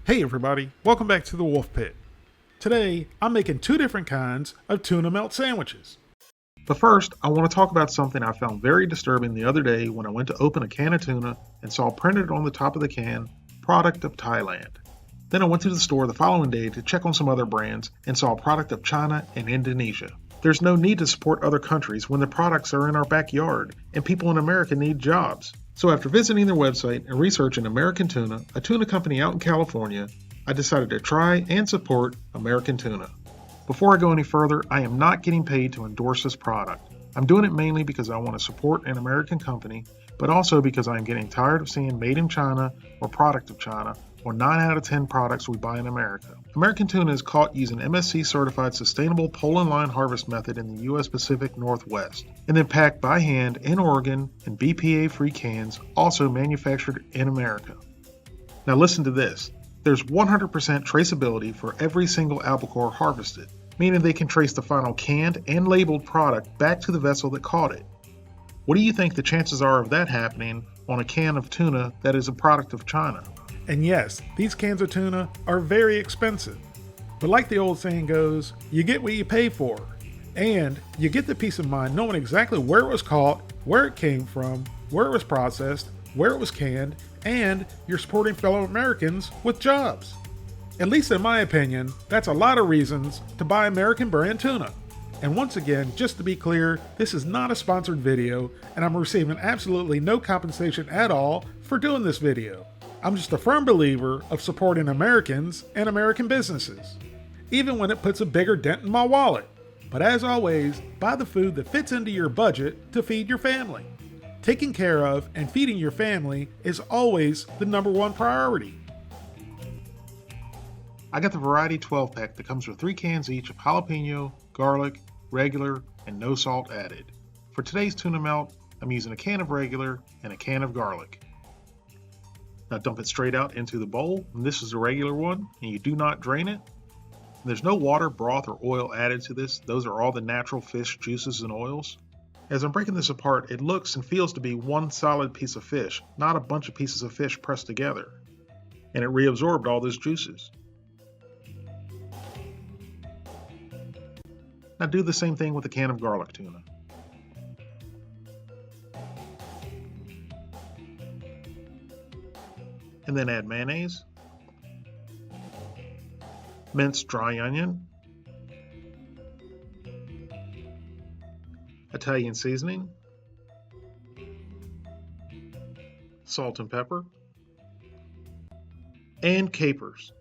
Hey everybody, welcome back to the Wolf Pit. Today, I'm making two different kinds of tuna melt sandwiches. But first, I want to talk about something I found very disturbing the other day when I went to open a can of tuna and saw printed on the top of the can, product of Thailand. Then I went to the store the following day to check on some other brands and saw product of China and Indonesia. There's no need to support other countries when the products are in our backyard and people in America need jobs. So after visiting their website and researching American Tuna, a tuna company out in California, I decided to try and support American Tuna. Before I go any further, I am not getting paid to endorse this product. I'm doing it mainly because I want to support an American company, but also because I am getting tired of seeing made in China or product of China on 9 out of 10 products we buy in America. American Tuna is caught using MSC certified sustainable pole and line harvest method in the U.S. Pacific Northwest, and then packed by hand in Oregon in BPA free cans, also manufactured in America. Now listen to this. There's 100% traceability for every single albacore harvested, meaning they can trace the final canned and labeled product back to the vessel that caught it. What do you think the chances are of that happening on a can of tuna that is a product of China? And yes, these cans of tuna are very expensive. But like the old saying goes, you get what you pay for. And you get the peace of mind knowing exactly where it was caught, where it came from, where it was processed, where it was canned, and you're supporting fellow Americans with jobs. At least in my opinion, that's a lot of reasons to buy American brand tuna. And once again, just to be clear, this is not a sponsored video, and I'm receiving absolutely no compensation at all for doing this video. I'm just a firm believer of supporting Americans and American businesses, even when it puts a bigger dent in my wallet. But as always, buy the food that fits into your budget to feed your family. Taking care of and feeding your family is always the number one priority. I got the Variety 12 pack that comes with 3 cans each of jalapeno, garlic, regular, and no salt added. For today's tuna melt, I'm using a can of regular and a can of garlic. Now dump it straight out into the bowl, and this is a regular one, and you do not drain it. There's no water, broth, or oil added to this. Those are all the natural fish juices and oils. As I'm breaking this apart, it looks and feels to be one solid piece of fish, not a bunch of pieces of fish pressed together. And it reabsorbed all those juices. Now do the same thing with a can of garlic tuna. And then add mayonnaise, minced dry onion, Italian seasoning, salt and pepper, and capers.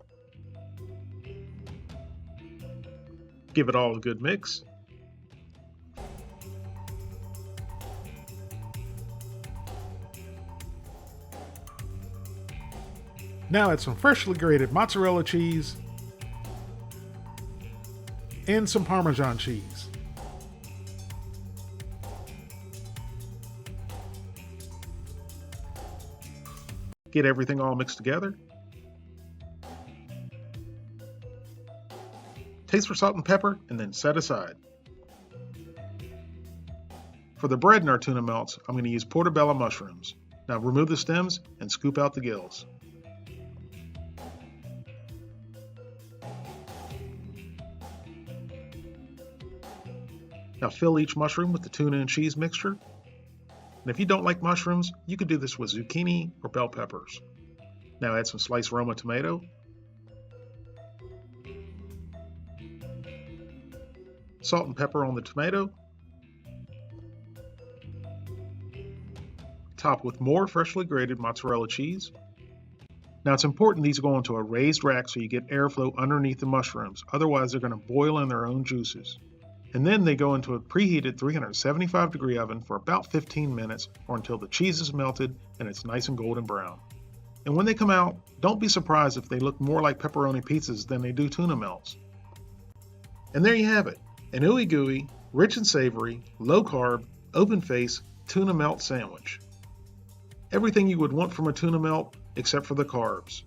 Give it all a good mix. Now add some freshly grated mozzarella cheese and some Parmesan cheese. Get everything all mixed together. Taste for salt and pepper, and then set aside. For the bread in our tuna melts, I'm going to use portobello mushrooms. Now remove the stems and scoop out the gills. Now fill each mushroom with the tuna and cheese mixture. And if you don't like mushrooms, you could do this with zucchini or bell peppers. Now add some sliced Roma tomato, salt and pepper on the tomato, top with more freshly grated mozzarella cheese. Now it's important these go into a raised rack so you get airflow underneath the mushrooms, otherwise they're going to boil in their own juices. And then they go into a preheated 375 degree oven for about 15 minutes or until the cheese is melted and it's nice and golden brown. And when they come out, don't be surprised if they look more like pepperoni pizzas than they do tuna melts. And there you have it, an ooey gooey, rich and savory, low carb, open face tuna melt sandwich. Everything you would want from a tuna melt except for the carbs.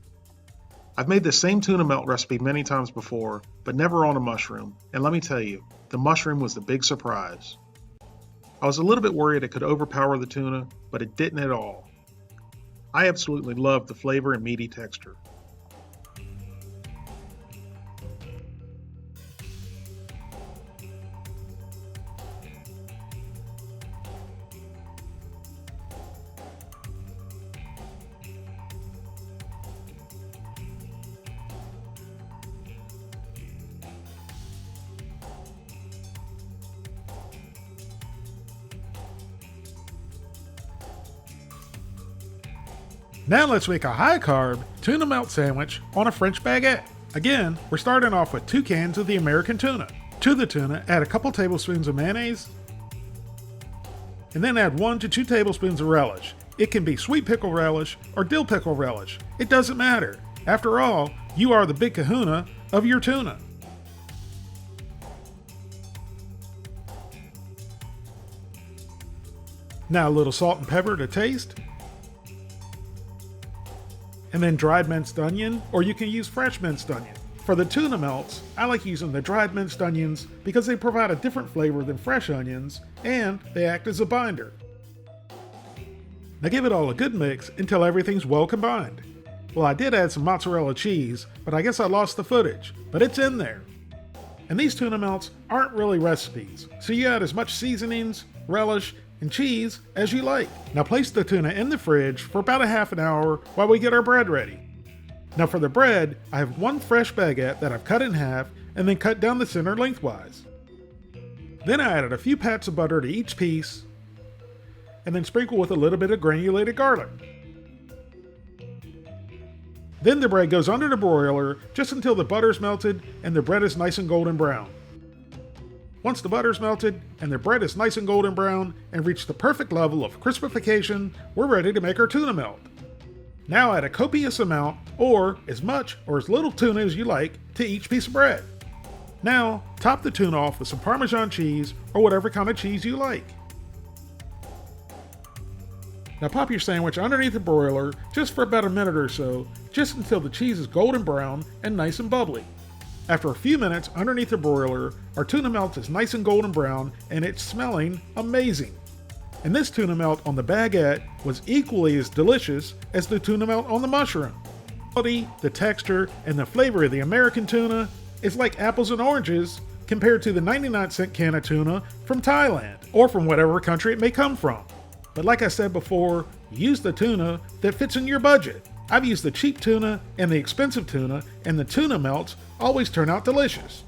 I've made the same tuna melt recipe many times before, but never on a mushroom, and let me tell you, the mushroom was the big surprise. I was a little bit worried it could overpower the tuna, but it didn't at all. I absolutely love the flavor and meaty texture. Now let's make a high-carb tuna melt sandwich on a French baguette. Again, we're starting off with 2 cans of the American tuna. To the tuna, add a couple tablespoons of mayonnaise, and then add 1 to 2 tablespoons of relish. It can be sweet pickle relish or dill pickle relish. It doesn't matter. After all, you are the big kahuna of your tuna. Now a little salt and pepper to taste. And then dried minced onion, or you can use fresh minced onion. For the tuna melts, I like using the dried minced onions because they provide a different flavor than fresh onions, and they act as a binder. Now give it all a good mix until everything's well combined. Well, I did add some mozzarella cheese, but I guess I lost the footage, but it's in there. And these tuna melts aren't really recipes, so you add as much seasonings, relish, and cheese as you like. Now place the tuna in the fridge for about a half an hour while we get our bread ready. Now for the bread, I have 1 fresh baguette that I've cut in half and then cut down the center lengthwise. Then I added a few pats of butter to each piece and then sprinkle with a little bit of granulated garlic. Then the bread goes under the broiler just until the butter's melted and the bread is nice and golden brown. Once the butter's melted and the bread is nice and golden brown and reached the perfect level of crispification, we're ready to make our tuna melt. Now add a copious amount, or as much or as little tuna as you like, to each piece of bread. Now, top the tuna off with some Parmesan cheese or whatever kind of cheese you like. Now pop your sandwich underneath the broiler just for about a minute or so, just until the cheese is golden brown and nice and bubbly. After a few minutes underneath the broiler, our tuna melt is nice and golden brown and it's smelling amazing. And this tuna melt on the baguette was equally as delicious as the tuna melt on the mushroom. The texture, and the flavor of the American tuna is like apples and oranges compared to the 99-cent can of tuna from Thailand, or from whatever country it may come from. But like I said before, use the tuna that fits in your budget. I've used the cheap tuna and the expensive tuna, and the tuna melts always turn out delicious.